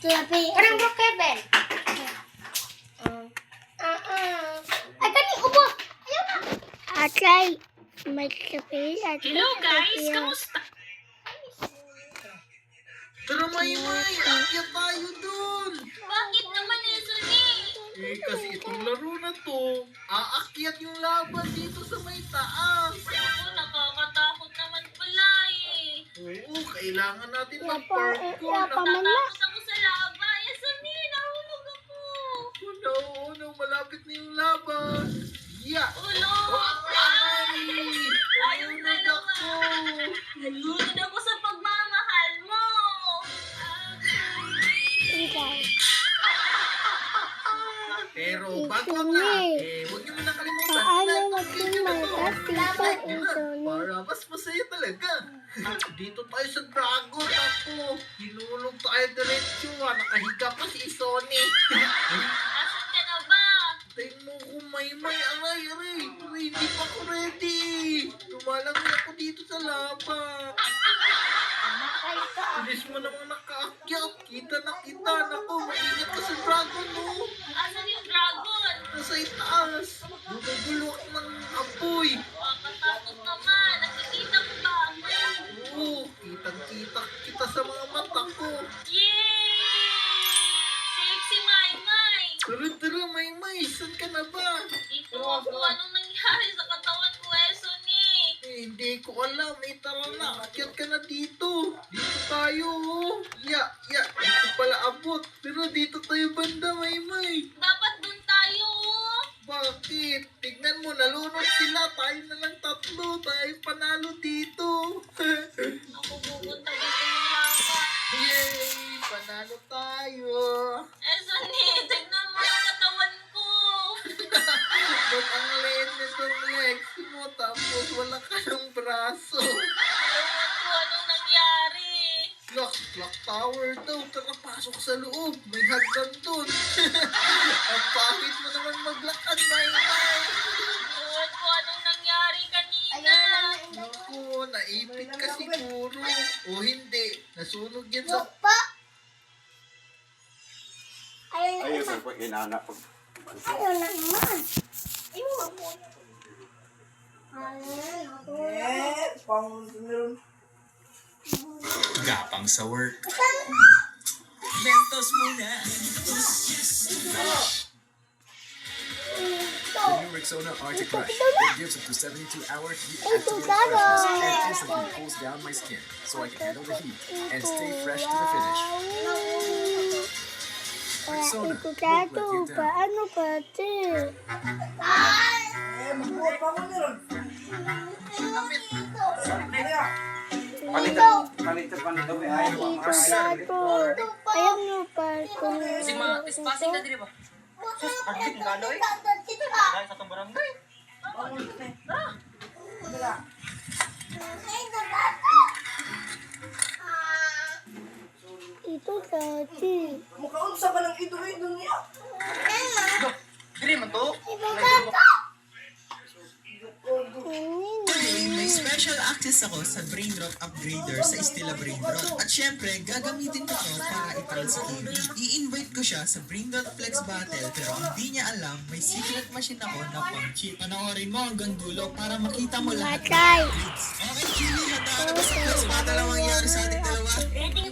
Parang bro Kevin. Ay, kani, ubo. Ayaw na. Atay, may kape. Hello guys, kamusta? Tara, Maymay, akyat tayo dun. Bakit naman Leslie? Kasi itong laro na to, aakyat yung laban dito sa may taas. Ako, nakakatakot naman pala eh. Oo, kailangan natin Yapa mag-parkour. man na. Natatakot ako sa lava. Leslie, nahulog ako. Oh no, malapit na yung laban. Yeah! Ulo! Ay! Ayaw na lang ako. Nalunod ako sa pagmamahal mo. Ikaw. Pero bago ang lahat, huwag niyo muna kalimutan. Paano na- magsimata Tito Anthony? Para mas masaya talaga. Dito tayo sa dragon ako. Hinulog tayo diretso. Nakahiga pa si Sony. Asan ka na ba? Tayo mo ko Maymay. Aray. Hindi pa ako ready. Lumalangoy ako dito sa lava. Bilis mo naman nakaakyat. Kita na kita. Naku, maingat ka sa dragon mo. Asan yung dragon? Nasa itaas. Bumubulok ng apoy. Makatakot naman. Nakikita ko ba ako? Oo, kitang-kita kita sa mga mata ko. Yay! Sexy Maymay! Tara, Maymay. Saan ka na ba? Dito ako. Anong nangyari sa katawan ko, Esony? Hindi ko alam. Tara na. Akyat ka na dito. Dito tayo, oh. Dito pala abot. Pero dito tayo banda, Maymay. Dapat dun tayo, oh. Bakit? Tignan mo, nalunod sila. Tayo na lang tatlo. Tayo panalo dito. Ako pupunta dito ng lava. Yay! Panalo tayo. Esony, tignan mo yung katawan ko. Ba't ang liit nitong legs mo tapos wala ka ng braso? Ewan ko anong nangyari. Clock tower daw. Tara, pasok sa loob. May hagdan dun. Ang pangit mo naman maglakad, Maymay. Ewan ko anong nangyari kanina. Naku, naipit ka siguro. O hindi, nasunog yan sa... Ayaw Ayun, sir, pag inaanak ko. naman. Gapang sa work. Mentos muna. The new Rexona Arctic Rush. It gives up to 72 hours heat activated freshness and instantly cools down my skin so I can handle the heat and stay fresh to the finish. Rexona Ito won't let tato, you down. paano pati? Palitan kami. Ayaw mo. Ito tato. Ayaw mo pa kung... Spasing na din ba? Agit ng galoy? Dahil sa itong barangay. Ito tati. Mukhaon sa ka ng ido-ido niya. Dili man to. Today, may special access ako sa Brainrot Upgrader sa Estila Brainrot. At syempre, gagamitin ko to para i-troll si KB. I-invite ko siya sa Brainrot Flex Battle pero hindi niya alam may secret machine ako na pang-cheat. Panoorin mo hanggang dulo para makita mo lahat ng Matay. upgrades. Okay, Kimi, handa ka na ba sa Flex Battle ang mangyari sa ating dalawa? Ready